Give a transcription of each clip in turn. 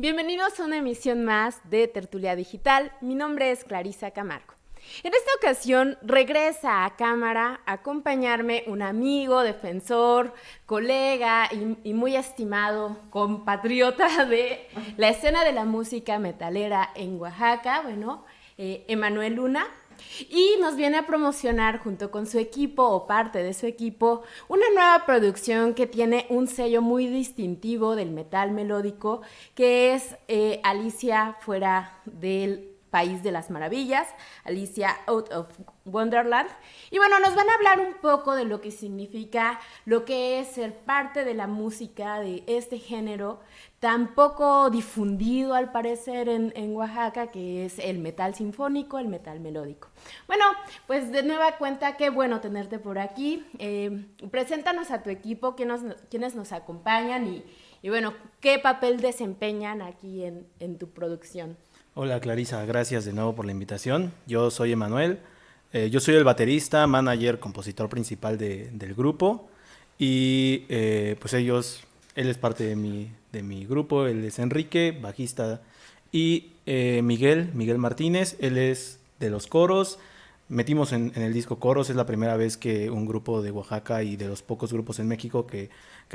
Bienvenidos a una emisión más de Tertulia Digital. Mi nombre es Clarisa Camargo. En esta ocasión regresa a cámara a acompañarme un amigo, defensor, colega y muy estimado compatriota de la escena de la música metalera en Oaxaca, Emanuel Luna. Y nos viene a promocionar junto con su equipo o parte de su equipo una nueva producción que tiene un sello muy distintivo del metal melódico, que es Alicia fuera del País de las Maravillas, Alicia Out of Wonderland. Y bueno, nos van a hablar un poco de lo que significa, lo que es ser parte de la música de este género tan poco difundido al parecer en Oaxaca, que es el metal sinfónico, el metal melódico. Bueno, pues de nueva cuenta, qué bueno tenerte por aquí. Preséntanos a tu equipo, quiénes nos acompañan y bueno, qué papel desempeñan aquí en tu producción. Hola Clarisa, gracias de nuevo por la invitación. Yo soy Emanuel, yo soy el baterista, manager, compositor principal del grupo y pues él es parte de mi grupo, él es Enrique, bajista, y Miguel Martínez, él es de los coros. Metimos en el disco coros, es la primera vez que un grupo de Oaxaca y de los pocos grupos en México que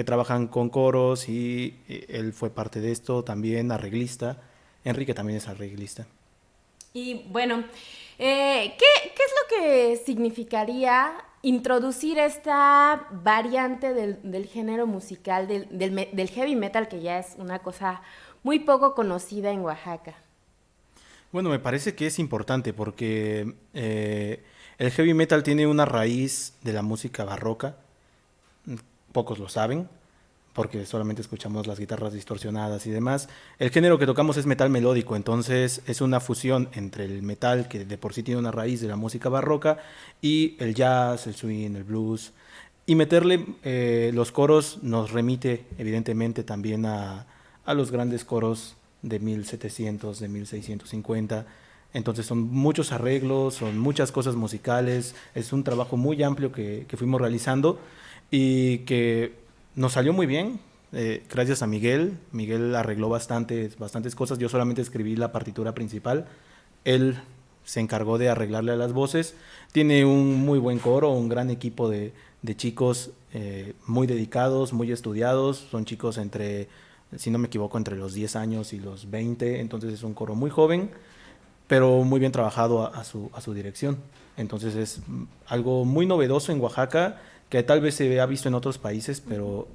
trabajan con coros y él fue parte de esto, también arreglista. Enrique también es arreglista. Y bueno, ¿qué es lo que significaría introducir esta variante del género musical, del heavy metal, que ya es una cosa muy poco conocida en Oaxaca? Bueno, me parece que es importante porque el heavy metal tiene una raíz de la música barroca, pocos lo saben, porque solamente escuchamos las guitarras distorsionadas y demás. El género que tocamos es metal melódico, entonces es una fusión entre el metal, que de por sí tiene una raíz de la música barroca, y el jazz, el swing, el blues. Y meterle los coros nos remite evidentemente también a los grandes coros de 1700, de 1650. Entonces son muchos arreglos, son muchas cosas musicales, es un trabajo muy amplio que fuimos realizando y que nos salió muy bien, gracias a Miguel. Miguel arregló bastantes cosas, yo solamente escribí la partitura principal, él se encargó de arreglarle a las voces. Tiene un muy buen coro, un gran equipo de chicos muy dedicados, muy estudiados, son chicos entre, si no me equivoco, entre los 10 años y los 20, entonces es un coro muy joven, pero muy bien trabajado a su dirección. Entonces es algo muy novedoso en Oaxaca, que tal vez se ha visto en otros países, pero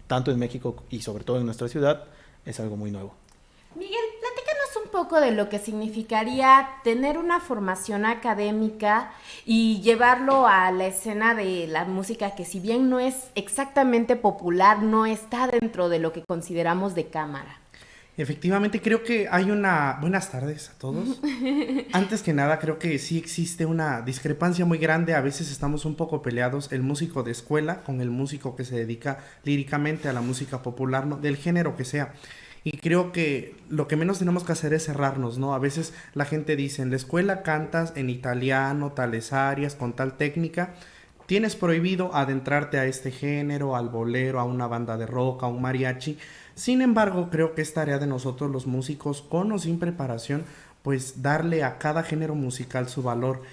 tanto en México y sobre todo en nuestra ciudad, es algo muy nuevo. Miguel, platícanos un poco de lo que significaría tener una formación académica y llevarlo a la escena de la música que, si bien no es exactamente popular, no está dentro de lo que consideramos de cámara. Efectivamente, creo que hay una... Buenas tardes a todos. Antes que nada, creo que sí existe una discrepancia muy grande. A veces estamos un poco peleados el músico de escuela con el músico que se dedica líricamente a la música popular, ¿no? Del género que sea. Y creo que lo que menos tenemos que hacer es cerrarnos, ¿no? A veces la gente dice, en la escuela cantas en italiano, tales áreas, con tal técnica. Tienes prohibido adentrarte a este género, al bolero, a una banda de rock, a un mariachi. Sin embargo, creo que es tarea de nosotros los músicos, con o sin preparación, pues darle a cada género musical su valor.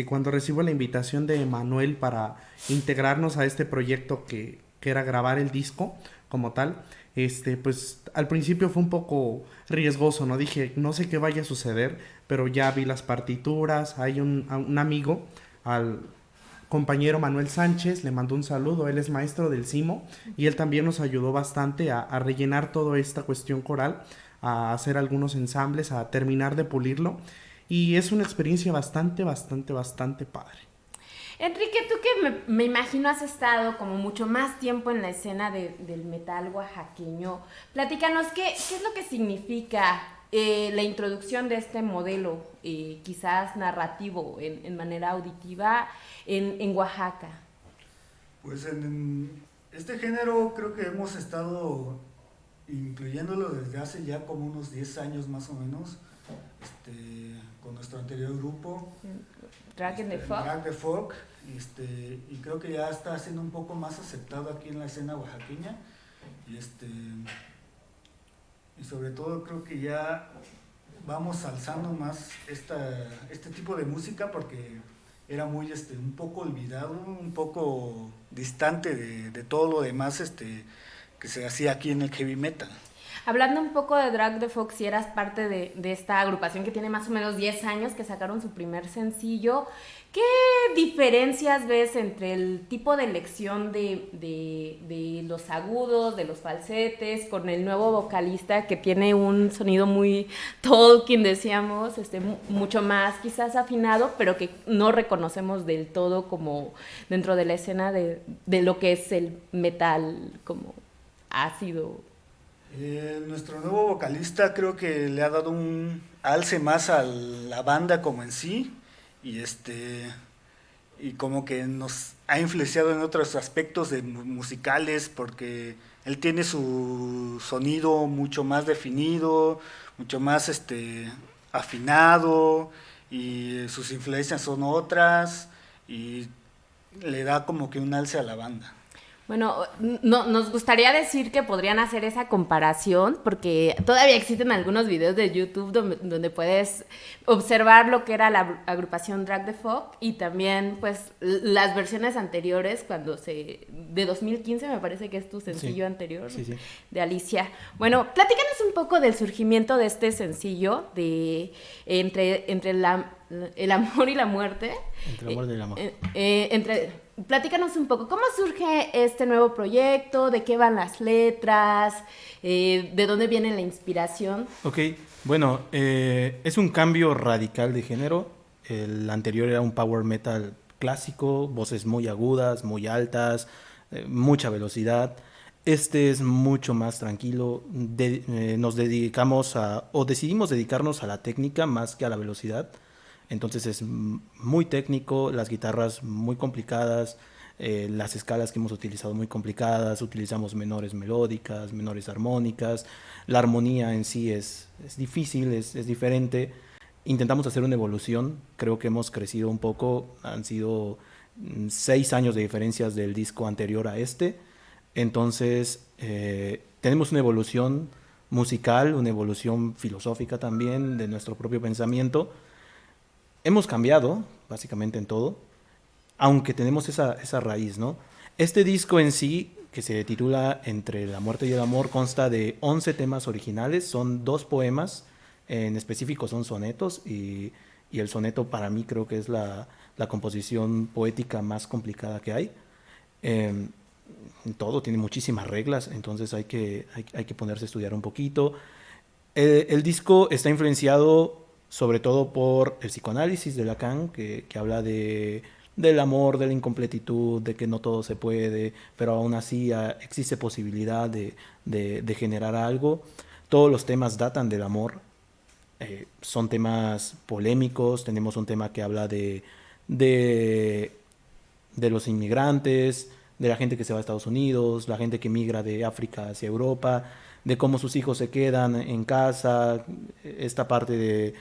Cuando recibo la invitación de Manuel para integrarnos a este proyecto que era grabar el disco como tal, pues al principio fue un poco riesgoso, ¿no? Dije, no sé qué vaya a suceder, pero ya vi las partituras, hay un amigo, al compañero Manuel Sánchez, le mando un saludo, él es maestro del CIMO y él también nos ayudó bastante a rellenar toda esta cuestión coral, a hacer algunos ensambles, a terminar de pulirlo y es una experiencia bastante padre. Enrique, tú que me imagino has estado como mucho más tiempo en la escena del metal oaxaqueño, platícanos qué es lo que significa la introducción de este modelo, quizás narrativo, en manera auditiva, en Oaxaca. Pues en este género creo que hemos estado incluyéndolo desde hace ya como unos 10 años más o menos, con nuestro anterior grupo, Drag the Folk. Drag the Folk, y creo que ya está siendo un poco más aceptado aquí en la escena oaxaqueña. Y y sobre todo creo que ya vamos alzando más este tipo de música porque era muy un poco olvidado, un poco distante de todo lo demás que se hacía aquí en el heavy metal. Hablando un poco de Drag the Fox, si eras parte de esta agrupación que tiene más o menos 10 años, que sacaron su primer sencillo, ¿qué diferencias ves entre el tipo de elección de los agudos, de los falsetes, con el nuevo vocalista que tiene un sonido muy Tolkien, decíamos, mucho más quizás afinado, pero que no reconocemos del todo como dentro de la escena de lo que es el metal como ácido? Nuestro nuevo vocalista creo que le ha dado un alce más a la banda como en sí y y como que nos ha influenciado en otros aspectos musicales porque él tiene su sonido mucho más definido, mucho más afinado y sus influencias son otras y le da como que un alce a la banda. Bueno, no, nos gustaría decir que podrían hacer esa comparación porque todavía existen algunos videos de YouTube donde puedes observar lo que era la agrupación Drag the Fog y también pues las versiones anteriores de 2015 me parece que es tu sencillo anterior de Alicia. Bueno, platícanos un poco del surgimiento de este sencillo entre el amor y la muerte. Entre el amor y el amor. Platícanos un poco, ¿cómo surge este nuevo proyecto? ¿De qué van las letras? ¿De dónde viene la inspiración? Ok, bueno, es un cambio radical de género. El anterior era un power metal clásico, voces muy agudas, muy altas, mucha velocidad. Este es mucho más tranquilo. Nos dedicamos o decidimos dedicarnos a la técnica más que a la velocidad. Entonces es muy técnico, las guitarras muy complicadas, las escalas que hemos utilizado muy complicadas, utilizamos menores melódicas, menores armónicas, la armonía en sí es difícil, es diferente. Intentamos hacer una evolución, creo que hemos crecido un poco, han sido 6 años de diferencias del disco anterior a este, entonces tenemos una evolución musical, una evolución filosófica también de nuestro propio pensamiento. Hemos cambiado, básicamente en todo, aunque tenemos esa raíz, ¿no? Este disco en sí, que se titula Entre la muerte y el amor, consta de 11 temas originales, son 2 poemas, en específico son sonetos, y el soneto para mí creo que es la composición poética más complicada que hay. Todo tiene muchísimas reglas, entonces hay que ponerse a estudiar un poquito. El disco está influenciado sobre todo por el psicoanálisis de Lacan, que habla del amor, de la incompletitud, de que no todo se puede, pero aún así existe posibilidad de generar algo. Todos los temas datan del amor, son temas polémicos. Tenemos un tema que habla de los inmigrantes, de la gente que se va a Estados Unidos, la gente que migra de África hacia Europa, de cómo sus hijos se quedan en casa, esta parte de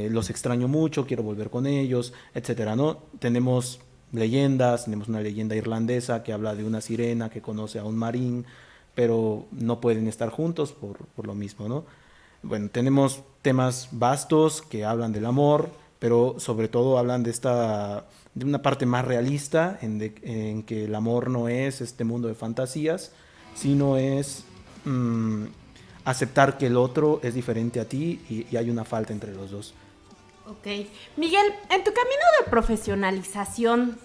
los extraño mucho, quiero volver con ellos, etcétera, ¿no? Tenemos leyendas, tenemos una leyenda irlandesa que habla de una sirena que conoce a un marín, pero no pueden estar juntos por lo mismo, ¿no? Bueno, tenemos temas vastos que hablan del amor, pero sobre todo hablan de una parte más realista en que el amor no es este mundo de fantasías, sino es aceptar que el otro es diferente a ti y hay una falta entre los dos. Ok. Miguel, en tu camino de profesionalización,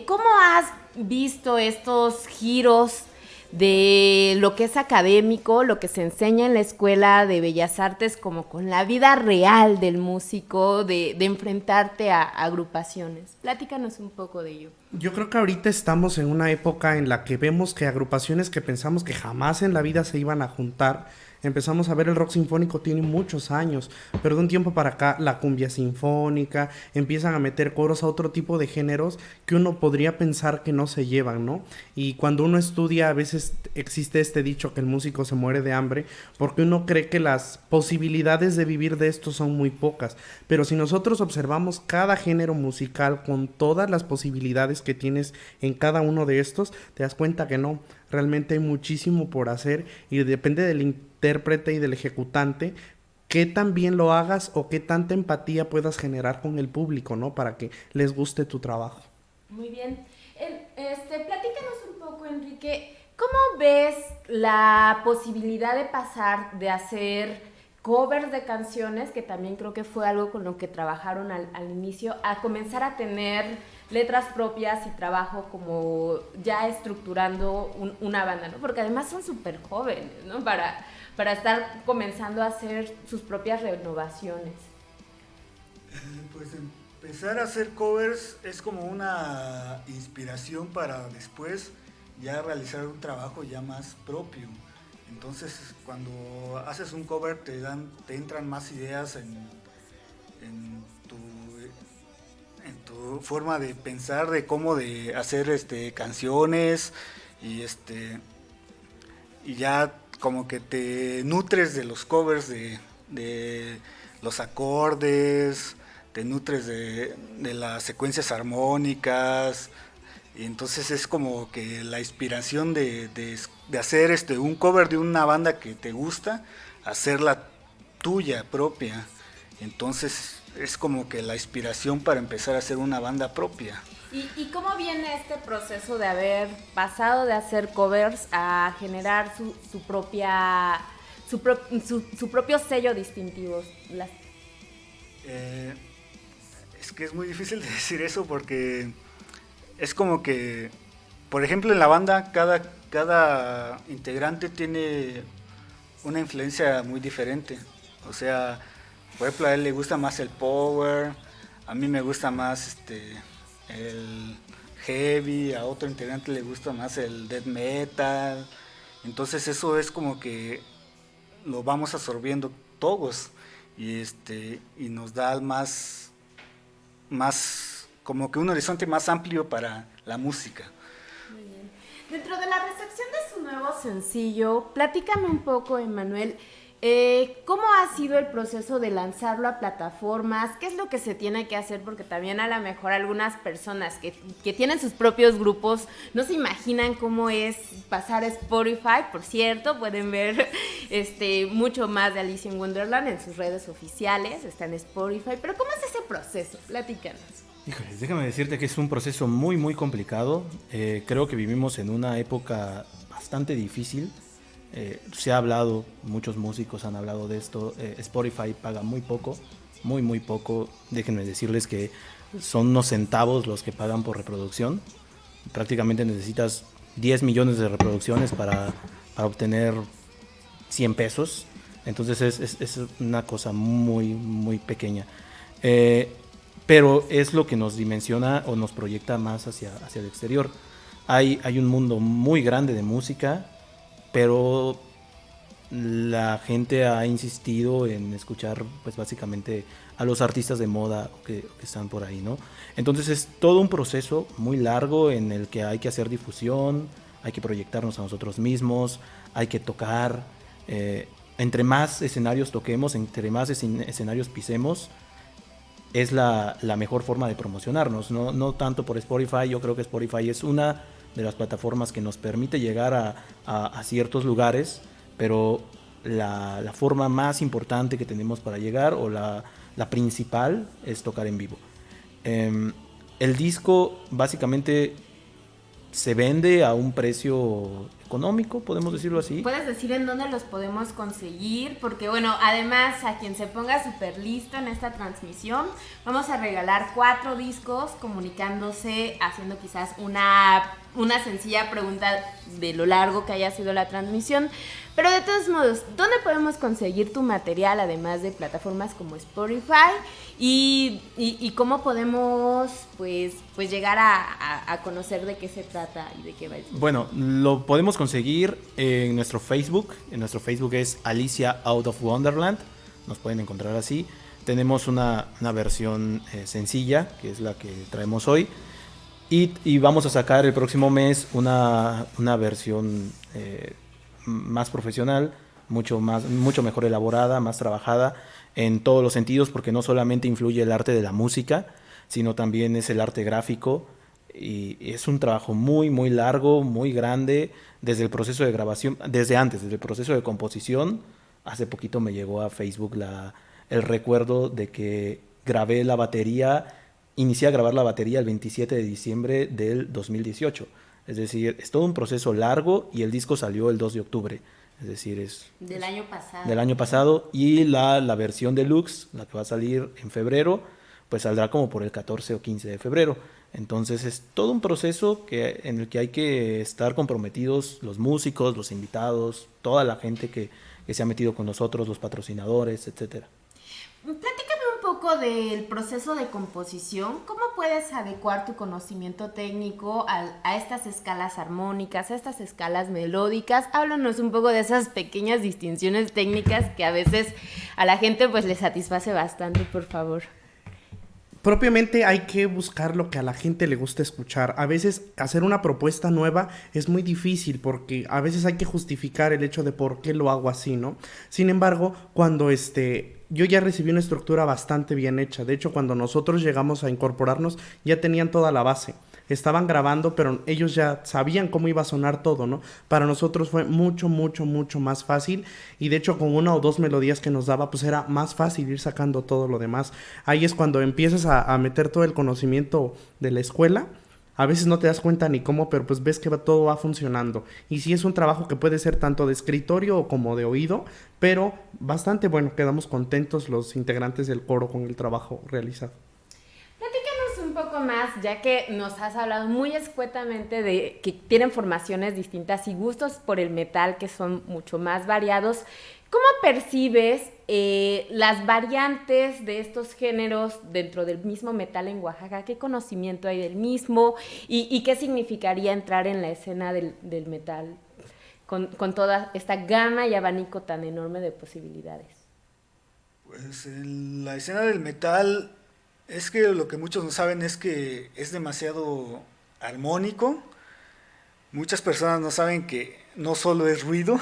¿cómo has visto estos giros de lo que es académico, lo que se enseña en la Escuela de Bellas Artes, como con la vida real del músico, de enfrentarte a agrupaciones? Platícanos un poco de ello. Yo creo que ahorita estamos en una época en la que vemos que agrupaciones que pensamos que jamás en la vida se iban a juntar, empezamos a ver el rock sinfónico tiene muchos años, pero de un tiempo para acá la cumbia sinfónica, empiezan a meter coros a otro tipo de géneros que uno podría pensar que no se llevan, ¿no? Y cuando uno estudia, a veces existe este dicho que el músico se muere de hambre, porque uno cree que las posibilidades de vivir de esto son muy pocas, pero si nosotros observamos cada género musical con todas las posibilidades que tienes en cada uno de estos, te das cuenta que no, realmente hay muchísimo por hacer y depende del intérprete y del ejecutante, qué tan bien lo hagas o qué tanta empatía puedas generar con el público, ¿no? Para que les guste tu trabajo. Muy bien. Platícanos un poco, Enrique, ¿cómo ves la posibilidad de pasar de hacer covers de canciones, que también creo que fue algo con lo que trabajaron al inicio, a comenzar a tener letras propias y trabajo como ya estructurando una banda, ¿no? Porque además son súper jóvenes, ¿no? Para estar comenzando a hacer sus propias renovaciones. Pues empezar a hacer covers es como una inspiración para después ya realizar un trabajo ya más propio. Entonces, cuando haces un cover te entran más ideas en tu forma de pensar, de cómo de hacer canciones y ya como que te nutres de los covers, de los acordes, te nutres de las secuencias armónicas. Y entonces es como que la inspiración de hacer un cover de una banda que te gusta, hacerla tuya propia. Entonces es como que la inspiración para empezar a hacer una banda propia. ¿Y cómo viene este proceso de haber pasado de hacer covers a generar su propio sello distintivo? Es que es muy difícil de decir eso porque es como que, por ejemplo, en la banda cada integrante tiene una influencia muy diferente. O sea, por ejemplo, a él le gusta más el power, a mí me gusta más el heavy, a otro integrante le gusta más el death metal. Entonces eso es como que lo vamos absorbiendo todos y nos da más como que un horizonte más amplio para la música. Muy bien. Dentro de la recepción de su nuevo sencillo, platícame un poco, Emmanuel, ¿cómo ha sido el proceso de lanzarlo a plataformas? ¿Qué es lo que se tiene que hacer? Porque también a lo mejor algunas personas que tienen sus propios grupos no se imaginan cómo es pasar a Spotify. Por cierto, pueden ver mucho más de Alicia in Wonderland en sus redes oficiales, está en Spotify. Pero ¿cómo es ese proceso? Platícanos. Híjole, déjame decirte que es un proceso muy, muy complicado. Creo que vivimos en una época bastante difícil. Se ha hablado, muchos músicos han hablado de esto. Spotify paga muy poco, muy, muy poco. Déjenme decirles que son unos centavos los que pagan por reproducción. Prácticamente necesitas 10 millones de reproducciones para obtener 100 pesos. Entonces es una cosa muy, muy pequeña. Pero es lo que nos dimensiona o nos proyecta más hacia el exterior. Hay un mundo muy grande de música, pero la gente ha insistido en escuchar pues básicamente a los artistas de moda que están por ahí, ¿no? Entonces es todo un proceso muy largo en el que hay que hacer difusión, hay que proyectarnos a nosotros mismos, hay que tocar. Entre más escenarios toquemos, entre más escenarios pisemos, es la mejor forma de promocionarnos, no tanto por Spotify. Yo creo que Spotify es una de las plataformas que nos permite llegar a ciertos lugares, pero la forma más importante que tenemos para llegar, o la principal, es tocar en vivo. El disco básicamente se vende a un precio económico, podemos decirlo así. ¿Puedes decir en dónde los podemos conseguir? Porque bueno, además a quien se ponga súper listo en esta transmisión, vamos a regalar 4 discos comunicándose, haciendo quizás una sencilla pregunta de lo largo que haya sido la transmisión. Pero de todos modos, ¿dónde podemos conseguir tu material, además de plataformas como Spotify? Y cómo podemos pues llegar a conocer de qué se trata y de qué va el disco. Bueno, lo podemos conseguir en nuestro Facebook. En nuestro Facebook es Alicia Out of Wonderland. Nos pueden encontrar así. Tenemos una versión sencilla, que es la que traemos hoy. Y vamos a sacar el próximo mes una versión más profesional, mucho mejor elaborada, más trabajada en todos los sentidos, porque no solamente influye el arte de la música, sino también es el arte gráfico y es un trabajo muy, muy largo, muy grande, desde el proceso de grabación, desde el proceso de composición. Hace poquito me llegó a Facebook el recuerdo de que grabé la batería, inicié a grabar la batería el 27 de diciembre del 2018. Es decir, es todo un proceso largo y el disco salió el 2 de octubre. Es decir, es Del año pasado. del año pasado, y la versión deluxe, la que va a salir en febrero, pues saldrá como por el 14 o 15 de febrero. Entonces es todo un proceso en el que hay que estar comprometidos los músicos, los invitados, toda la gente que se ha metido con nosotros, los patrocinadores, etcétera. Platícame un poco del proceso de composición. ¿Cómo puedes adecuar tu conocimiento técnico a estas escalas armónicas, a estas escalas melódicas? Háblanos un poco de esas pequeñas distinciones técnicas que a veces a la gente pues le satisface bastante, por favor. Propiamente hay que buscar lo que a la gente le gusta escuchar. A veces hacer una propuesta nueva es muy difícil porque a veces hay que justificar el hecho de por qué lo hago así, ¿no? Sin embargo, cuando yo ya recibí una estructura bastante bien hecha. De hecho, cuando nosotros llegamos a incorporarnos, ya tenían toda la base. Estaban grabando, pero ellos ya sabían cómo iba a sonar todo, ¿no? Para nosotros fue mucho, mucho, mucho más fácil. Y de hecho, con una o dos melodías que nos daba, pues era más fácil ir sacando todo lo demás. Ahí es cuando empiezas a meter todo el conocimiento de la escuela. A veces no te das cuenta ni cómo, pero pues ves que todo va funcionando. Y sí es un trabajo que puede ser tanto de escritorio como de oído, pero bastante bueno. Quedamos contentos los integrantes del coro con el trabajo realizado. Platícanos un poco más, ya que nos has hablado muy escuetamente de que tienen formaciones distintas y gustos por el metal que son mucho más variados. ¿Cómo percibes las variantes de estos géneros dentro del mismo metal en Oaxaca? ¿Qué conocimiento hay del mismo? ¿Y qué significaría entrar en la escena del metal con toda esta gama y abanico tan enorme de posibilidades? Pues en la escena del metal es que lo que muchos no saben es que es demasiado armónico. Muchas personas no saben que no solo es ruido.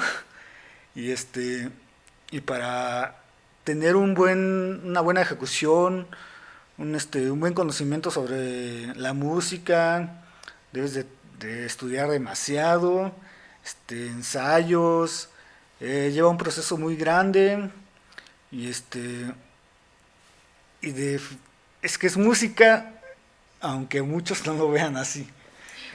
Y para tener una buena ejecución, un buen conocimiento sobre la música, debes de estudiar demasiado, ensayos, lleva un proceso muy grande y es que es música, aunque muchos no lo vean así.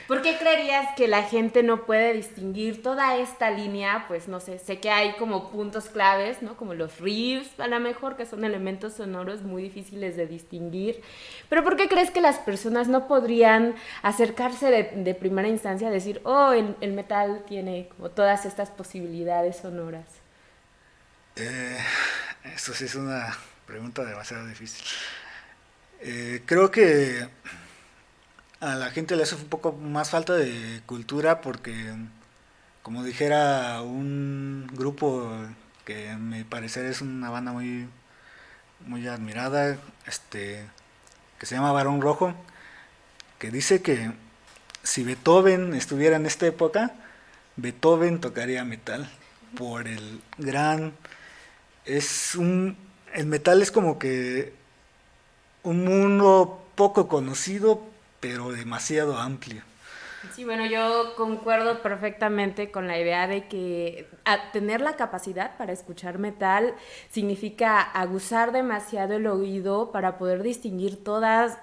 ¿Por qué creerías que la gente no puede distinguir toda esta línea? Pues no sé que hay como puntos claves, ¿no? Como los riffs, a lo mejor, que son elementos sonoros muy difíciles de distinguir. Pero ¿por qué crees que las personas no podrían acercarse de primera instancia a decir, oh, el metal tiene como todas estas posibilidades sonoras? Eso sí es una pregunta demasiado difícil. Creo que a la gente le hace un poco más falta de cultura porque, como dijera un grupo que a mi parecer es una banda muy, muy admirada, que se llama Barón Rojo, que dice que si Beethoven estuviera en esta época, Beethoven tocaría metal por el gran... El metal es como que un mundo poco conocido, pero demasiado amplio. Sí, bueno, yo concuerdo perfectamente con la idea de que tener la capacidad para escuchar metal significa aguzar demasiado el oído para poder distinguir toda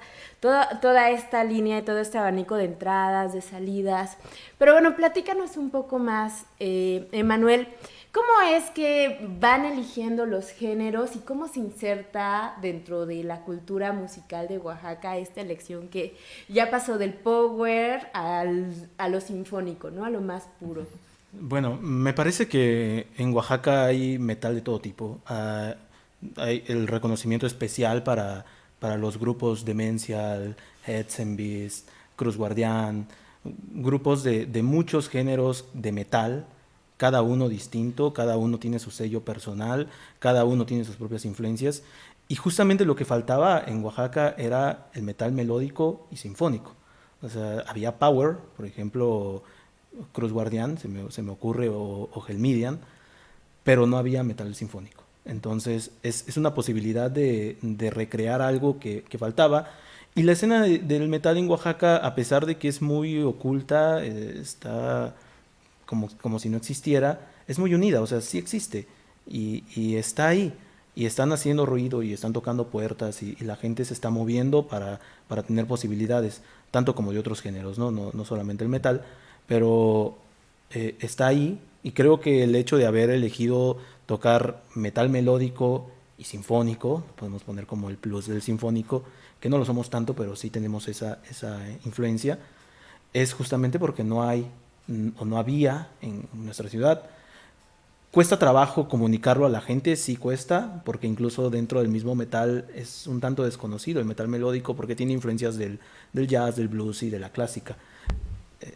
esta línea y todo este abanico de entradas, de salidas. Pero bueno, platícanos un poco más, Emanuel. ¿Cómo es que van eligiendo los géneros y cómo se inserta dentro de la cultura musical de Oaxaca esta elección que ya pasó del power a lo sinfónico, ¿no? A lo más puro? Bueno, me parece que en Oaxaca hay metal de todo tipo. Hay el reconocimiento especial para los grupos Demencial, Heads and Beast, Cruz Guardián, grupos de muchos géneros de metal, cada uno distinto, cada uno tiene su sello personal, cada uno tiene sus propias influencias. Y justamente lo que faltaba en Oaxaca era el metal melódico y sinfónico. O sea, había power, por ejemplo, Cruz Guardián, se me ocurre, o Helmidian, pero no había metal sinfónico. Entonces, es una posibilidad de recrear algo que faltaba. Y la escena del metal en Oaxaca, a pesar de que es muy oculta, está como si no existiera, es muy unida, o sea, sí existe y está ahí. Y están haciendo ruido y están tocando puertas y la gente se está moviendo para tener posibilidades, tanto como de otros géneros, ¿no? No solamente el metal, pero está ahí y creo que el hecho de haber elegido tocar metal melódico y sinfónico, podemos poner como el plus del sinfónico, que no lo somos tanto, pero sí tenemos esa influencia, es justamente porque no hay o no había en nuestra ciudad. Cuesta trabajo comunicarlo a la gente, sí cuesta, porque incluso dentro del mismo metal es un tanto desconocido el metal melódico porque tiene influencias del jazz, del blues y de la clásica.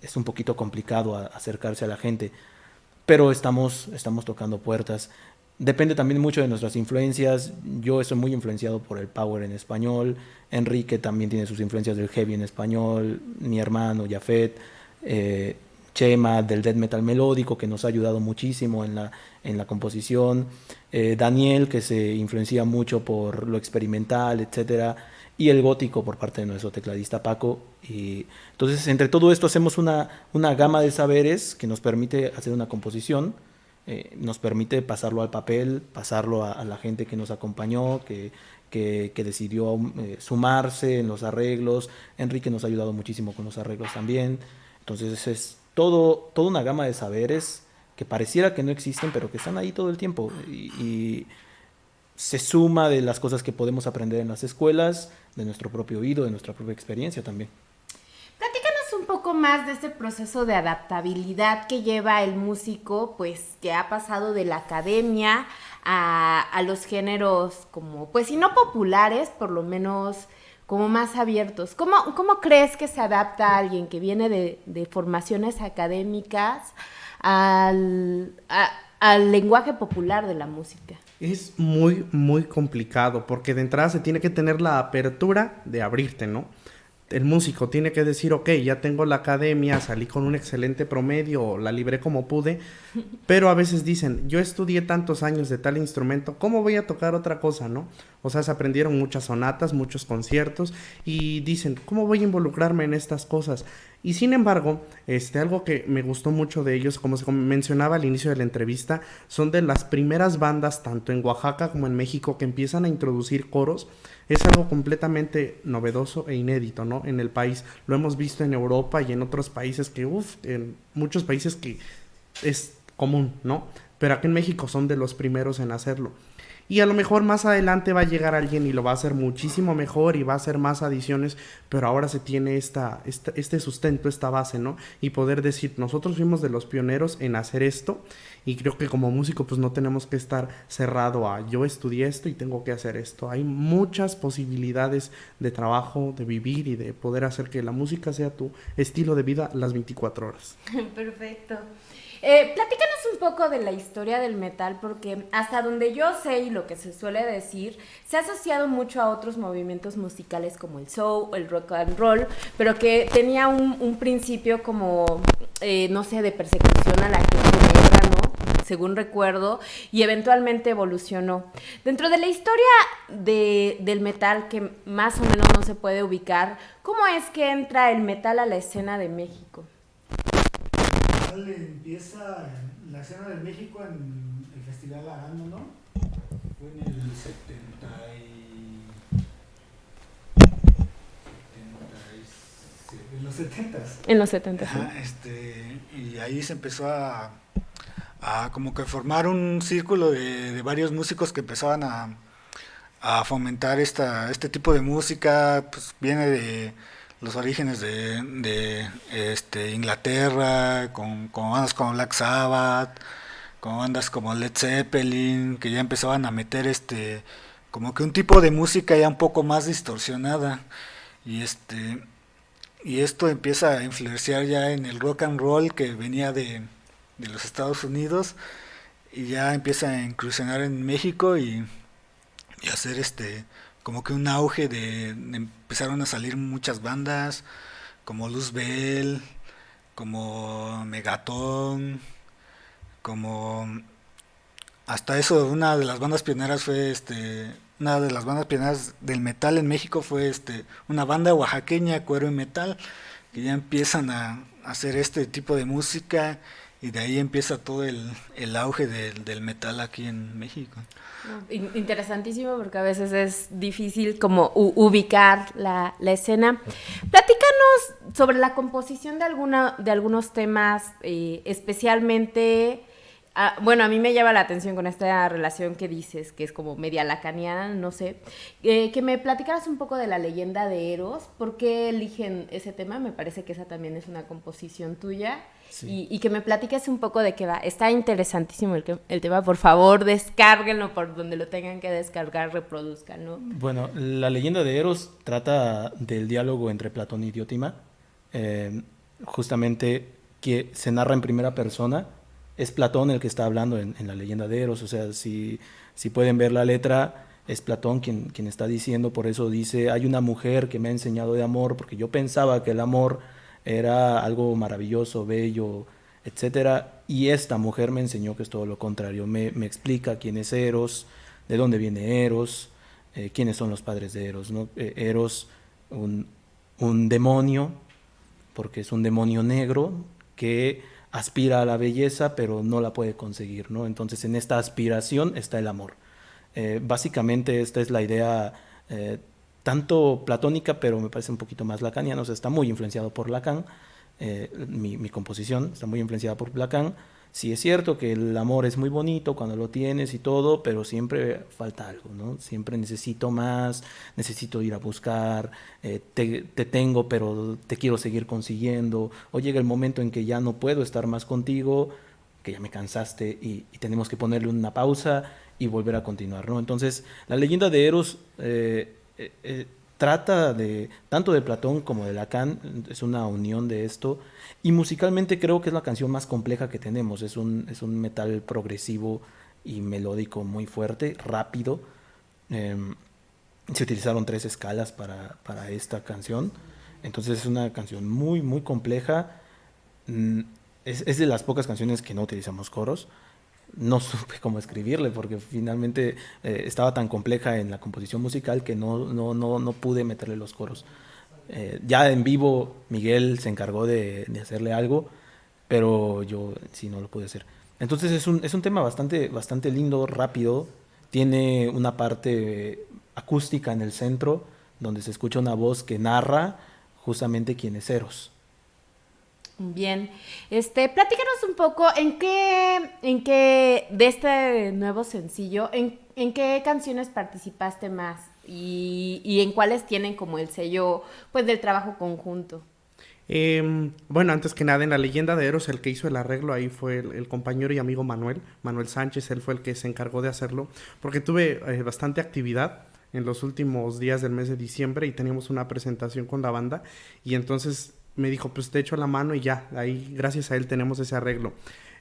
Es un poquito complicado acercarse a la gente, pero estamos tocando puertas. Depende también mucho de nuestras influencias. Yo estoy muy influenciado por el power en español. Enrique también tiene sus influencias del heavy en español. Mi hermano, Jafet. eh, Chema, del death metal melódico, que nos ha ayudado muchísimo en la composición. Daniel, que se influencia mucho por lo experimental, etcétera. Y el gótico por parte de nuestro tecladista Paco. Y entonces, entre todo esto hacemos una gama de saberes que nos permite hacer una composición, nos permite pasarlo al papel, pasarlo a la gente que nos acompañó, que decidió sumarse en los arreglos. Enrique nos ha ayudado muchísimo con los arreglos también. Entonces es toda una gama de saberes que pareciera que no existen, pero que están ahí todo el tiempo. Y se suma de las cosas que podemos aprender en las escuelas, de nuestro propio oído, de nuestra propia experiencia también. Platícanos un poco más de ese proceso de adaptabilidad que lleva el músico, pues que ha pasado de la academia a los géneros como, pues si no populares, por lo menos como más abiertos. ¿Cómo crees que se adapta alguien que viene de formaciones académicas al lenguaje popular de la música? Es muy, muy complicado porque de entrada se tiene que tener la apertura de abrirte, ¿no? El músico tiene que decir, ok, ya tengo la academia, salí con un excelente promedio, la libré como pude, pero a veces dicen, yo estudié tantos años de tal instrumento, ¿cómo voy a tocar otra cosa, no? O sea, se aprendieron muchas sonatas, muchos conciertos y dicen, ¿cómo voy a involucrarme en estas cosas? Y sin embargo, algo que me gustó mucho de ellos, como se mencionaba al inicio de la entrevista, son de las primeras bandas, tanto en Oaxaca como en México, que empiezan a introducir coros. Es algo completamente novedoso e inédito, ¿no? En el país. Lo hemos visto en Europa y en otros países que, en muchos países que es común, ¿no? Pero aquí en México son de los primeros en hacerlo. Y a lo mejor más adelante va a llegar alguien y lo va a hacer muchísimo mejor y va a hacer más adiciones, pero ahora se tiene este sustento, esta base, ¿no? Y poder decir, nosotros fuimos de los pioneros en hacer esto y creo que como músico pues no tenemos que estar cerrado a yo estudié esto y tengo que hacer esto. Hay muchas posibilidades de trabajo, de vivir y de poder hacer que la música sea tu estilo de vida las 24 horas. Perfecto. Platícanos un poco de la historia del metal, porque hasta donde yo sé y lo que se suele decir, se ha asociado mucho a otros movimientos musicales como el soul, el rock and roll, pero que tenía un principio como, no sé, de persecución a la gente negra, ¿no? Según recuerdo, y eventualmente evolucionó. Dentro de la historia del metal, que más o menos no se puede ubicar, ¿cómo es que entra el metal a la escena de México? Empieza la escena de México en el Festival Arándano, ¿no? Fue en el 70 en los 70s. En los 70, Ajá, y ahí se empezó a como que formar un círculo de varios músicos que empezaban a fomentar este tipo de música. Pues viene de los orígenes de Inglaterra, con bandas como Black Sabbath, con bandas como Led Zeppelin, que ya empezaban a meter como que un tipo de música ya un poco más distorsionada. Y esto empieza a influenciar ya en el rock and roll que venía de los Estados Unidos, y ya empieza a incursionar en México y hacer como que un auge empezaron a salir muchas bandas como Luzbel, como Megaton, como hasta eso. Una de las bandas pioneras fue una de las bandas pioneras del metal en México fue una banda oaxaqueña, Cuero y Metal, que ya empiezan a hacer este tipo de música y de ahí empieza todo el auge del metal aquí en México. Interesantísimo porque a veces es difícil como ubicar la escena. Platícanos sobre la composición de algunos temas, especialmente, bueno, a mí me llama la atención con esta relación que dices, que es como media lacaniana, no sé, que me platicaras un poco de la leyenda de Eros. ¿Por qué eligen ese tema? Me parece que esa también es una composición tuya. Sí. Y que me platiques un poco de qué va. Está interesantísimo el tema. Por favor, descárguenlo por donde lo tengan que descargar, reproduzcanlo. Bueno, la leyenda de Eros trata del diálogo entre Platón y Diótima. Justamente que se narra en primera persona. Es Platón el que está hablando en la leyenda de Eros. O sea, si pueden ver la letra, es Platón quien está diciendo. Por eso dice, hay una mujer que me ha enseñado de amor, porque yo pensaba que el amor era algo maravilloso, bello, etcétera, y esta mujer me enseñó que es todo lo contrario. Me explica quién es Eros, de dónde viene Eros, quiénes son los padres de Eros, ¿no? Eros, un demonio, porque es un demonio negro que aspira a la belleza, pero no la puede conseguir, ¿no? Entonces, en esta aspiración está el amor. Básicamente, esta es la idea tanto platónica, pero me parece un poquito más lacaniana. O sea, está muy influenciado por Lacan. Mi composición está muy influenciada por Lacan. Sí es cierto que el amor es muy bonito cuando lo tienes y todo, pero siempre falta algo, ¿no? Siempre necesito más, necesito ir a buscar, te tengo, pero te quiero seguir consiguiendo, o llega el momento en que ya no puedo estar más contigo, que ya me cansaste y tenemos que ponerle una pausa y volver a continuar, ¿no? Entonces, la leyenda de Eros trata tanto de Platón como de Lacan, es una unión de esto, y musicalmente creo que es la canción más compleja que tenemos. Es un metal progresivo y melódico muy fuerte, rápido. Se utilizaron 3 escalas para esta canción, entonces es una canción muy, muy compleja. Es de las pocas canciones que no utilizamos coros. No supe cómo escribirle porque finalmente estaba tan compleja en la composición musical que no pude meterle los coros. Ya en vivo Miguel se encargó de hacerle algo, pero yo sí no lo pude hacer. Entonces es un tema bastante lindo, rápido. Tiene una parte acústica en el centro donde se escucha una voz que narra justamente quién es Eros. Bien, platícanos un poco en qué de este nuevo sencillo, en qué canciones participaste más y en cuáles tienen como el sello, pues, del trabajo conjunto. Bueno, antes que nada, en la leyenda de Eros, el que hizo el arreglo ahí fue el compañero y amigo Manuel Sánchez. Él fue el que se encargó de hacerlo, porque tuve bastante actividad en los últimos días del mes de diciembre y teníamos una presentación con la banda, y entonces me dijo, pues te echo la mano y ya, ahí gracias a él tenemos ese arreglo.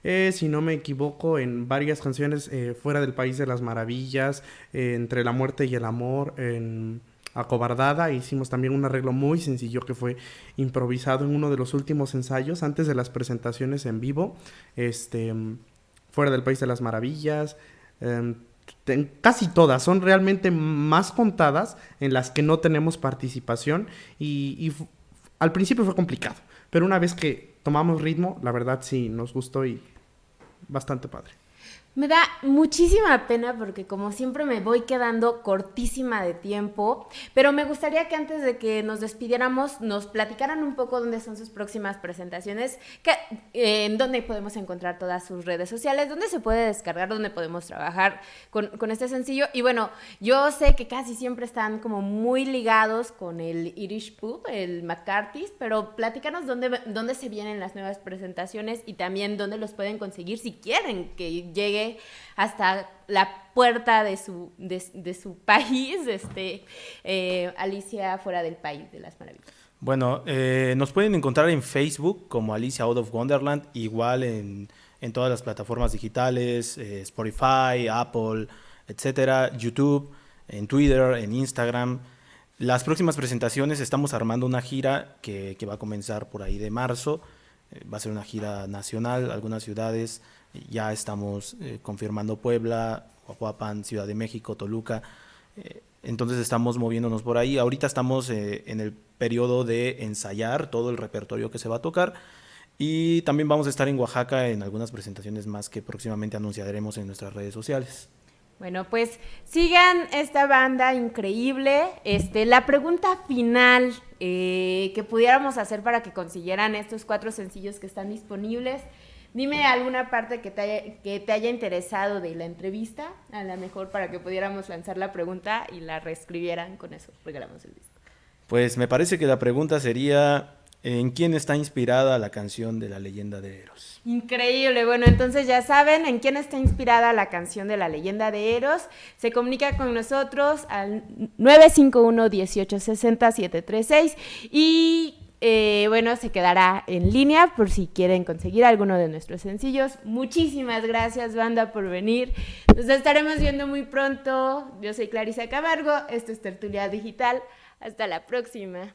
Si no me equivoco, en varias canciones, Fuera del País de las Maravillas, Entre la Muerte y el Amor, en Acobardada, hicimos también un arreglo muy sencillo que fue improvisado en uno de los últimos ensayos antes de las presentaciones en vivo. Fuera del País de las Maravillas, casi todas, son realmente más contadas en las que no tenemos participación y al principio fue complicado, pero una vez que tomamos ritmo, la verdad sí nos gustó y bastante padre. Me da muchísima pena porque como siempre me voy quedando cortísima de tiempo, pero me gustaría que antes de que nos despidiéramos nos platicaran un poco dónde son sus próximas presentaciones, en dónde podemos encontrar todas sus redes sociales, dónde se puede descargar, dónde podemos trabajar con este sencillo. Y bueno, yo sé que casi siempre están como muy ligados con el Irish Pub, el McCarthy's, pero platícanos dónde se vienen las nuevas presentaciones y también dónde los pueden conseguir si quieren que llegue hasta la puerta de su país, Alicia Fuera del País de las Maravillas. Bueno, nos pueden encontrar en Facebook como Alicia Out of Wonderland, igual en todas las plataformas digitales, Spotify, Apple, etcétera, YouTube, en Twitter, en Instagram. Las próximas presentaciones, estamos armando una gira que va a comenzar por ahí de marzo. Va a ser una gira nacional, algunas ciudades. Ya estamos confirmando Puebla, Coahuapan, Ciudad de México, Toluca. Entonces estamos moviéndonos por ahí. Ahorita estamos en el periodo de ensayar todo el repertorio que se va a tocar. Y también vamos a estar en Oaxaca en algunas presentaciones más que próximamente anunciaremos en nuestras redes sociales. Bueno, pues sigan esta banda increíble. La pregunta final que pudiéramos hacer para que consiguieran estos 4 sencillos que están disponibles. Dime alguna parte que te haya interesado de la entrevista, a lo mejor para que pudiéramos lanzar la pregunta y la reescribieran, con eso regalamos el disco. Pues me parece que la pregunta sería, ¿en quién está inspirada la canción de La Leyenda de Eros? Increíble, bueno, entonces ya saben en quién está inspirada la canción de La Leyenda de Eros. Se comunica con nosotros al 951-1860-736 y bueno, se quedará en línea por si quieren conseguir alguno de nuestros sencillos. Muchísimas gracias, banda, por venir. Nos estaremos viendo muy pronto. Yo soy Clarisa Camargo, esto es Tertulia Digital. Hasta la próxima.